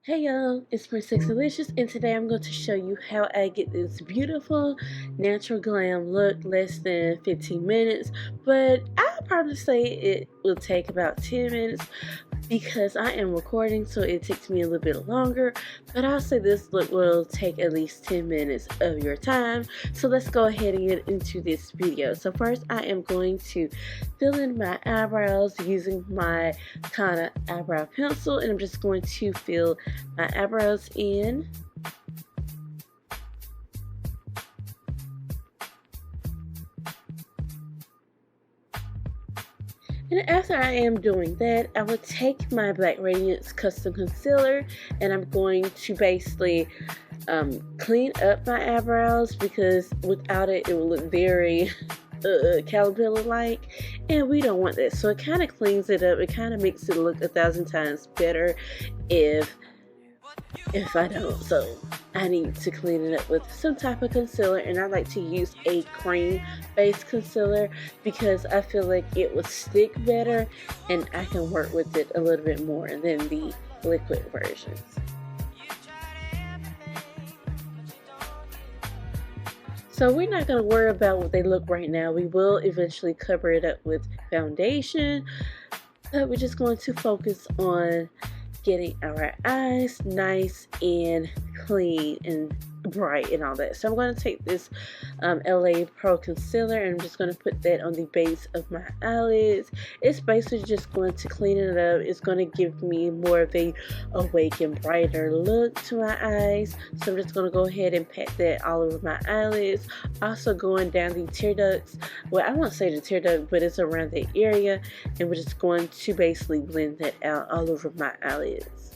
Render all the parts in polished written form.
Hey y'all, it's PrincessLexiseLicious, and today I'm going to show you how I get this beautiful natural glam look less than 15 minutes, but I'll probably say it will take about 10 minutes because I am recording, so it takes me a little bit longer, but I'll say this look will take at least 10 minutes of your time. So let's go ahead and get into this video. So first I am going to fill in my eyebrows using my kind of eyebrow pencil, and I'm just going to fill my eyebrows in. And after I am doing that, I will take my Black Radiance Custom Concealer and I'm going to basically clean up my eyebrows, because without it, it will look very caterpillar-like, and we don't want that. So it kind of cleans it up. It kind of makes it look 1,000 times better if I don't. So I need to clean it up with some type of concealer, and I like to use a cream based concealer because I feel like it will stick better and I can work with it a little bit more than the liquid versions. So we're not going to worry about what they look right now. We will eventually cover it up with foundation, but we're just going to focus on getting our eyes nice and clean and bright and all that. So I'm going to take this LA Pro concealer and I'm just going to put that on the base of my eyelids. It's basically just going to clean it up. It's going to give me more of a awake and brighter look to my eyes. So I'm just going to go ahead and pat that all over my eyelids. Also going down the tear ducts. Well, I won't say the tear duct, but it's around the area, and we're just going to basically blend that out all over my eyelids.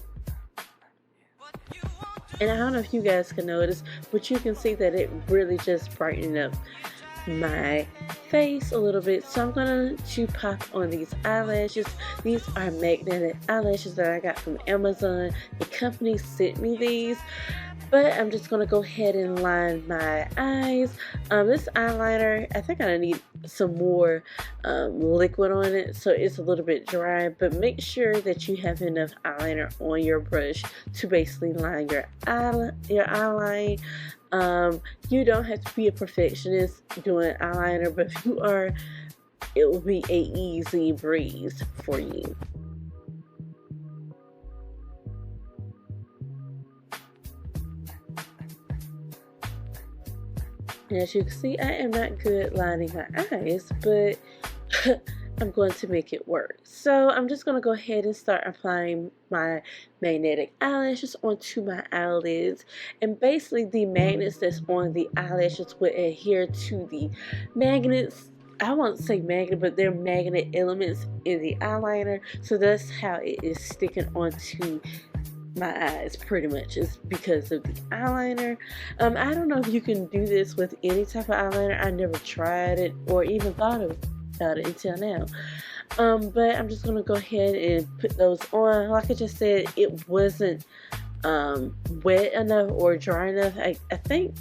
And I don't know if you guys can notice, but you can see that it really just brightened up my face a little bit. So I'm going to pop on these eyelashes. These are magnetic eyelashes that I got from Amazon. The company sent me these. But I'm just going to go ahead and line my eyes. This eyeliner, I think I need some more liquid on it, so it's a little bit dry. But make sure that you have enough eyeliner on your brush to basically line your eyeline. You don't have to be a perfectionist doing eyeliner, but if you are, it will be an easy breeze for you. And as you can see, I am not good lining my eyes, but I'm going to make it work. So I'm just going to go ahead and start applying my magnetic eyelashes onto my eyelids. And basically the magnets that's on the eyelashes will adhere to the magnets. I won't say magnet, but they're magnet elements in the eyeliner. So that's how it is sticking onto my eyes, pretty much. Is because of the eyeliner. I don't know if you can do this with any type of eyeliner. I never tried it or even thought about it until now. But I'm just gonna go ahead and put those on. Like I just said, it wasn't wet enough or dry enough. I think,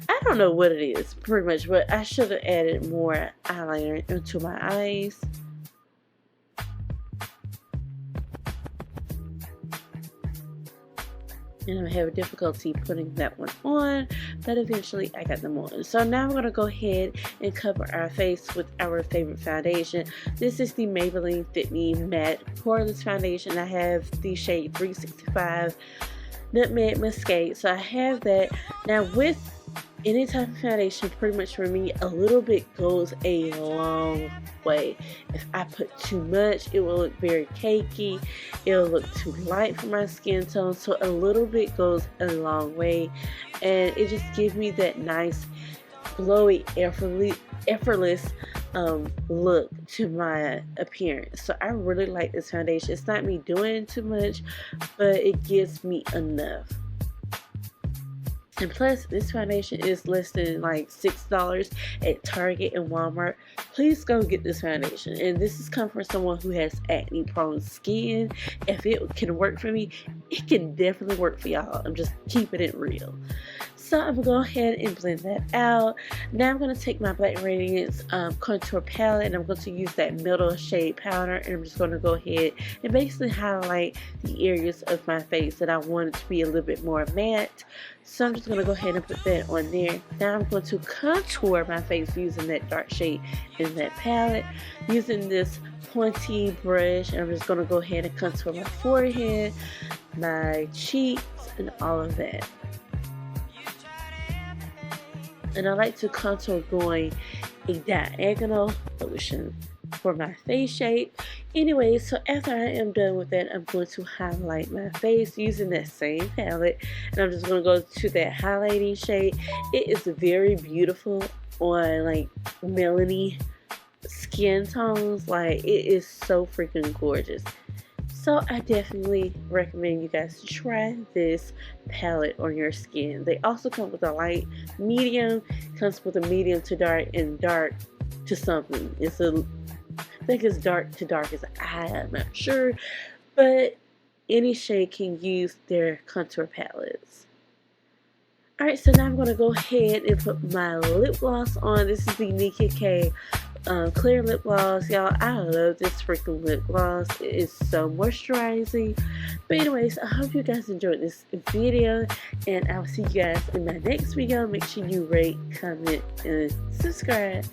I don't know what it is pretty much, but I should have added more eyeliner into my eyes. And I'm having difficulty putting that one on, but eventually I got them on. So now I'm going to go ahead and cover our face with our favorite foundation. This is the Maybelline Fit Me Matte Poreless Foundation. I have the shade 365 Nutmeg Muscade. So I have that. Now with any type of foundation, pretty much for me, a little bit goes a long way. If I put too much, it will look very cakey. It will look too light for my skin tone. So a little bit goes a long way, and it just gives me that nice, glowy, effortless look to my appearance. So I really like this foundation. It's not me doing too much, but it gives me enough. And plus, this foundation is less than like $6 at Target and Walmart. Please go get this foundation. And this is coming from someone who has acne prone skin. If it can work for me, it can definitely work for y'all. I'm just keeping it real. So I'm going to go ahead and blend that out. Now I'm going to take my Black Radiance contour palette, and I'm going to use that middle shade powder, and I'm just going to go ahead and basically highlight the areas of my face that I want it to be a little bit more matte. So I'm just going to go ahead and put that on there. Now I'm going to contour my face using that dark shade in that palette, using this pointy brush, and I'm just going to go ahead and contour my forehead, my cheeks, and all of that. And I like to contour going a diagonal motion for my face shape. Anyway, so after I am done with that, I'm going to highlight my face using that same palette, and I'm just going to go to that highlighting shade. It is very beautiful on like melony skin tones. Like, it is so freaking gorgeous. So I definitely recommend you guys try this palette on your skin. They also come with a light, medium, comes with a medium to dark, and dark to something. I think it's dark to dark as I'm not sure, but any shade can use their contour palettes. Alright, so now I'm going to go ahead and put my lip gloss on. This is the Nika K clear lip gloss. Y'all, I love this freaking lip gloss. It is so moisturizing. But anyways, I hope you guys enjoyed this video, and I will see you guys in my next video. Make sure you rate, comment, and subscribe.